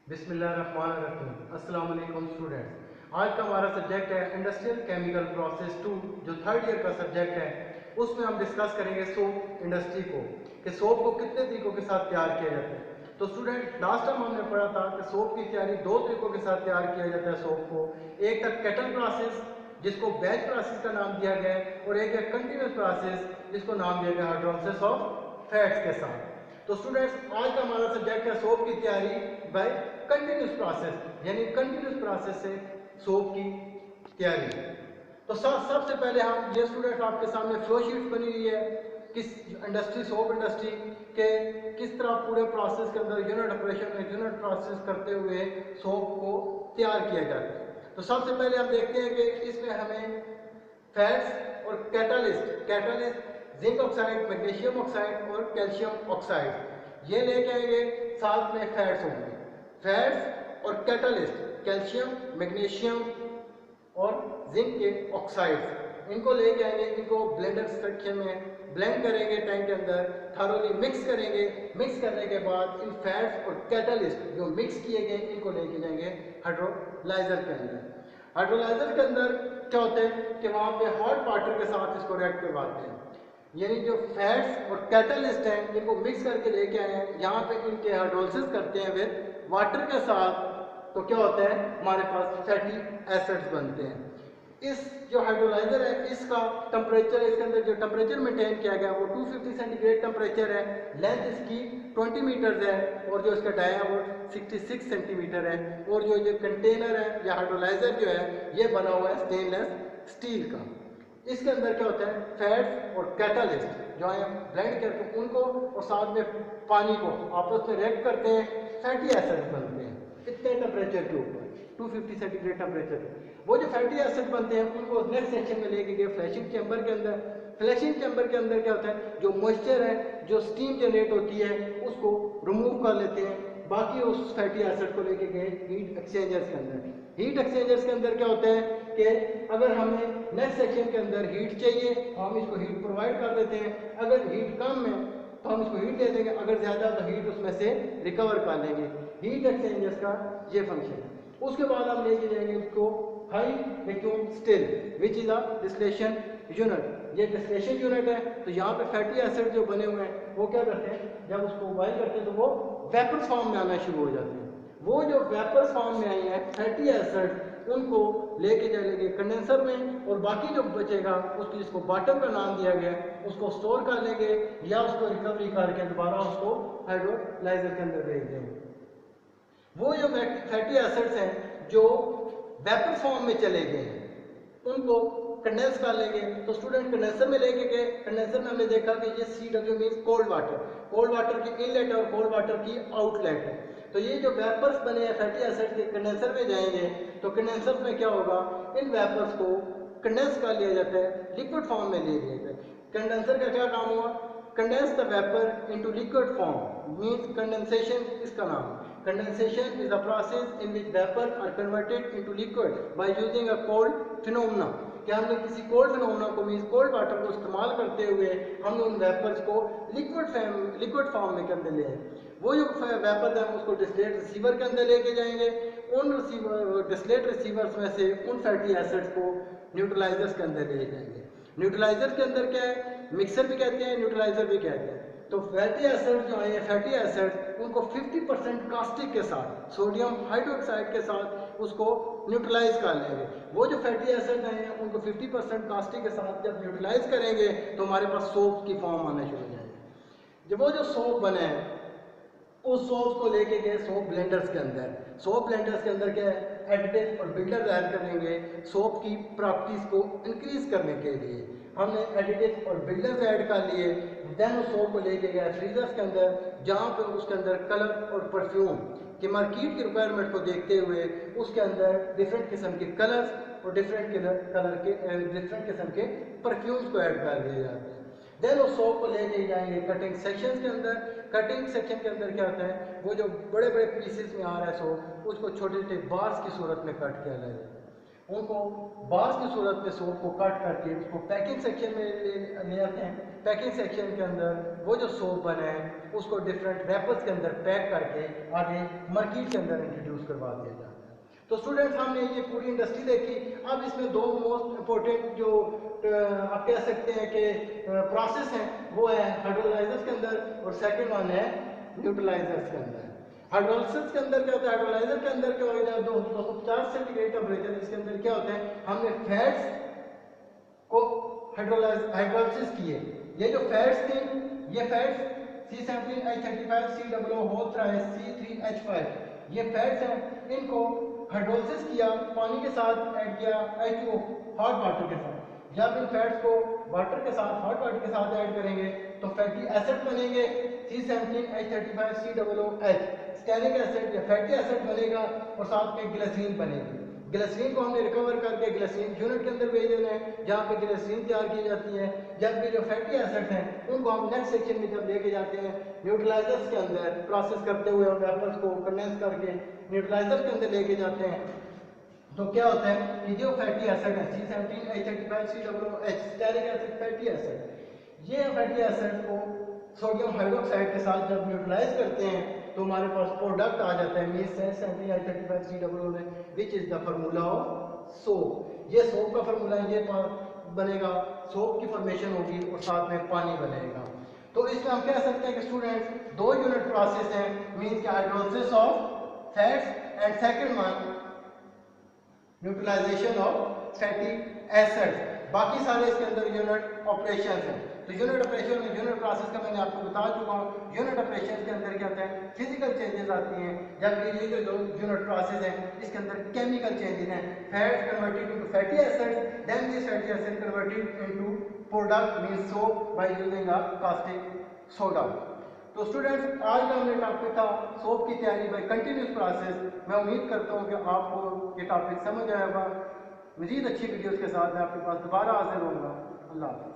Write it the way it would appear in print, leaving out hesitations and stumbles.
बिस्मिल्लाहिर्रहमानिर्रहीम। अस्सलाम वालेकुम स्टूडेंट्स। आज का हमारा सब्जेक्ट है इंडस्ट्रियल केमिकल प्रोसेस 2, जो थर्ड ईयर का सब्जेक्ट है। उसमें हम डिस्कस करेंगे सोप इंडस्ट्री को, कि सोप को कितने तरीकों के साथ तैयार किया जाता है। तो स्टूडेंट, लास्ट टाइम हमने पढ़ा था कि सोप की तैयारी दो तरीकों के साथ तैयार किया जाता है सोप को। एक था केटल प्रोसेस, जिसको बैच प्रोसेस का नाम दिया गया है, और एक है कंटिन्यूस प्रोसेस, जिसको नाम दिया गया हाइड्रोलिसिस ऑफ फैट्स के साथ। तो स्टूडेंट्स, आज का हमारा सब्जेक्ट है सोप की तैयारी बाय कंटिन्यूस प्रोसेस, यानी कंटिन्यूस प्रोसेस से सोप की तैयारी। तो सबसे पहले हम ये स्टूडेंट्स आपके सामने फ्लो शीट बनी हुई है किस इंडस्ट्री, सोप इंडस्ट्री के किस तरह पूरे प्रोसेस के अंदर यूनिट ऑपरेशन में यूनिट प्रोसेस करते हुए सोप को तैयार किया जाता है। तो सबसे पहले हम देखते हैं कि इसमें हमें फैट्स और catalyst zinc oxide, magnesium oxide और कैल्शियम ऑक्साइड, ये लेके आएंगे। साथ में फैट्स होंगे, फैट्स और कैटालिस्ट, कैल्शियम, मैग्नीशियम और जिंक के ऑक्साइड्स, इनको लेके आएंगे। इनको ब्लेंडर सेक्शन में ब्लेंड करेंगे, टैंक के अंदर थारोली मिक्स करेंगे। मिक्स करने के बाद इन फैट्स और कैटालिस्ट जो मिक्स किए गए, इनको लेके जाएंगे हाइड्रोलाइजर के अंदर। हाइड्रोलाइजर के अंदर क्या होता है कि वहाँ पे हॉट वाटर के साथ इसको रिएक्ट करवाते हैं, यानी जो फैट्स और कैटलिस्ट हैं इनको मिक्स करके लेके आए हैं। यहाँ पे इनके हाइड्रोलिसिस करते हैं विद वाटर के साथ। तो क्या होता है, हमारे पास फैटी एसिड्स बनते हैं। इस जो हाइड्रोलाइजर है, इसका टेम्परेचर, इसके अंदर जो टेम्परेचर मेंटेन किया गया वो 250 सेंटीग्रेड टेम्परेचर है। लेंथ इसकी 20 मीटर्स है, और जो इसका डाया वो 66 सेंटीमीटर है। और जो ये कंटेनर है या हाइड्रोलाइजर जो है, ये बना हुआ है स्टेनलेस स्टील का। इसके अंदर क्या होता है, फैट्स और कैटालिस्ट जो है ब्लेंड करके उनको और साथ में पानी को आपस में रिएक्ट करते हैं, फैटी एसिड बनते हैं। इतने टेम्परेचर के ऊपर 250 सेंटीग्रेड टेम्परेचर, वो जो फैटी एसिड बनते हैं उनको नेक्स्ट सेक्शन में लेके गए फ्लैशिंग चैम्बर के अंदर। फ्लैशिंग चैम्बर के अंदर क्या होता है, जो मॉइस्चर है, जो स्टीम जनरेट होती है, उसको रिमूव कर लेते हैं। बाकी उस फैटी एसिड को लेके गए हीट एक्सचेंजर्स के अंदर। हीट एक्सचेंजर्स के अंदर क्या होता है कि अगर हमें नेक्स्ट सेक्शन के अंदर हीट चाहिए तो हम इसको हीट प्रोवाइड कर देते हैं। अगर हीट कम है तो हम इसको हीट दे देंगे, अगर ज़्यादा तो हीट उसमें से रिकवर कर लेंगे। हीट एक्सचेंजर्स का ये फंक्शन है। उसके बाद हम लेके जाएंगे इसको high vacuum still, which is a distillation unit. ये डिस्टिलेशन यूनिट है। तो यहाँ पे फैटी एसिड जो बने हुए हैं वो क्या करते हैं, जब उसको बॉइल करते हैं तो वो वेपर फॉर्म में आना शुरू हो जाते हैं। वो जो वेपर फॉर्म में आई है फैटी एसिड, उनको लेके जाएंगे कंडेंसर में, और बाकी जो बचेगा उसकी, जिसको बॉटम का नाम दिया गया है, उसको स्टोर कर लेंगे या उसको रिकवरी करके दोबारा उसको हाइड्रोलाइजर के अंदर भेज देंगे। वो जो फैटी एसिड्स हैं जो वेपर फॉर्म में चले गए हैं, उनको कंडेंस कर लेंगे। तो स्टूडेंट कंडेंसर में लेके गए, कंडेंसर में हमने देखा कि ये CW means cold water, cold water की इनलेट और कोल्ड वाटर की आउटलेट है। तो ये जो वेपर्स बने हैं फैटी एसिड के, कंडेंसर में जाएंगे। तो कंडेंसर में क्या होगा, इन वेपर्स को कंडेंस कर लिया जाता है, लिक्विड फॉर्म में ले लिया जाता है। कंडेंसर का क्या काम हुआ, condense the vapour into liquid form, means condensation इसका नाम। Condensation is a process in which vapour are converted into liquid by using a cold phenomena. कि हमने किसी कोल्ड फिनोमेना को, मींस कोल्ड वाटर को इस्तेमाल करते हुए हमने उन वेपर्स को लिक्विड फॉर्म में के अंदर ले आए। वो जो वेपर है उसको डिस्टिलेट रिसीवर के अंदर लेके जाएंगे। उन डिस्टिलेट रिसीवर्स में से उन फैटी एसिड्स को न्यूट्रलाइजर्स के अंदर ले जाएंगे। न्यूट्रलाइजर के अंदर क्या है, मिक्सर भी कहते हैं, न्यूट्रलाइजर भी कहते हैं। तो फैटी एसिड जो है, फैटी एसिड, उनको 50% कास्टिक के साथ, सोडियम हाइड्रोक्साइड के साथ उसको न्यूट्रलाइज कर लेंगे। वो जो फैटी एसिड हैं उनको 50% कास्टिक के साथ जब न्यूट्रलाइज करेंगे तो हमारे पास सोप की फॉर्म आने शुरू हो जाएगी। जब वो जो सोप बने हैं उस सोप को लेके गए सोप ब्लेंडर्स के अंदर। सोप ब्लेंडर्स के अंदर क्या है, एडिटिव और बिल्डर ऐड करेंगे सोप की प्रॉपर्टीज को इंक्रीज करने के लिए। हमने एडिटिव और बिल्डर्स ऐड कर लिए। देन उस सोप को लेके गए फ्रीजर्स के अंदर, जहाँ पे उसके अंदर कलर और परफ्यूम कि मार्केट की रिक्वायरमेंट को देखते हुए उसके अंदर डिफरेंट किस्म के कलर्स और डिफरेंट किस्म के परफ्यूम्स को ऐड कर दिए जाते हैं। देन उस सोप को लेके जाएंगे कटिंग सेक्शन के अंदर। कटिंग सेक्शन के अंदर क्या होता है, वो जो बड़े बड़े पीसेस में आ रहा है सोप, उसको छोटे छोटे बार्स की सूरत में कट किया जाता है। उनको बार्स की सूरत में सोप को कट करके उसको पैकिंग सेक्शन में ले आते हैं। पैकिंग सेक्शन के अंदर वो जो सोप बने हैं उसको डिफरेंट रैपर्स के अंदर पैक करके आगे मार्केट के अंदर इंट्रोड्यूस करवा दिया जाता है। तो स्टूडेंट्स हमने ये पूरी इंडस्ट्री देखी। अब इसमें दो मोस्ट इंपॉर्टेंट जो आप कह सकते हैं कि प्रोसेस हैं वो है हाइड्रोलाइजर्स के अंदर और सेकंड वन है न्यूट्रलाइजर्स के अंदर। हाइड्रोलाइजर्स के अंदर क्या होता है, हाइड्रोलाइजर के अंदर क्या होता है, 250 सेंटीग्रेड टेम्परेचर, इसके अंदर क्या होता है, हमने फैट्स को हाइड्रोलाइसिस किए। ये जो फैट्स थी, ये फैट्स C17H35COO3C3H5 ये फैट्स हैं, इनको हाइड्रोलाइसिस किया, पानी के साथ ऐड किया H2O हॉट वाटर के साथ। जब इन फैट्स को वाटर के साथ हॉट वाटर के साथ ऐड करेंगे तो फैटी एसिड बनेंगे C17H35COOH स्टेरिक एसिड या फैटी एसिड बनेगा और साथ में ग्लिसरीन बनेगी। ग्लिसरीन को हमने रिकवर करके ग्लिसरीन यूनिट के अंदर भेज देना है जहाँ पे ग्लिसरीन तैयार की जाती है। जबकि जो फैटी एसिड हैं उनको हम नेक्स्ट सेक्शन में जब लेके जाते हैं न्यूट्रलाइजर्स के अंदर प्रोसेस करते हुए और वेपर्स को कंडेंस करके न्यूट्रलाइजर के अंदर लेके जाते हैं तो क्या होता है कि जो फैटी एसिड है C17H35COOH stearic acid fatty acid, ये फैटी एसिड को सोडियम हाइड्रोक्साइड के साथ जब न्यूट्रलाइज करते हैं तो हमारे पास प्रोडक्ट आ जाता है C17H35COO में which is the formula of soap. ये सोप का फार्मूला है, ये बनेगा, सोप की फॉर्मेशन होगी और साथ में पानी बनेगा। तो इसमें हम कह सकते हैं कि स्टूडेंट्स दो यूनिट प्रोसेस हैं, मींस कि hydrolysis of fats and second one neutralisation of fatty acids. बाकी सारे इसके अंदर यूनिट ऑपरेशंस हैं। तो यूनिट ऑपरेशन में यूनिट प्रोसेस का मैंने आपको बता चुका हूँ। यूनिट ऑपरेशन के अंदर क्या होता है, फिजिकल चेंजेस आती हैं, जबकि ये जो यूनिट प्रोसेस है इसके अंदर केमिकल चेंजेस हैं। Fats converted into fatty acids, then this fatty acid converted into product means soap by using a caustic soda. तो स्टूडेंट्स आज का हमने टॉपिक था सोप की तैयारी बाय कंटिन्यूस प्रोसेस। मैं उम्मीद करता हूँ कि आपको ये टॉपिक समझ आएगा। मजीद अच्छी वीडियोस के साथ मैं आपके पास दोबारा हाजिर होऊंगा। अल्लाह हाफ़िज़।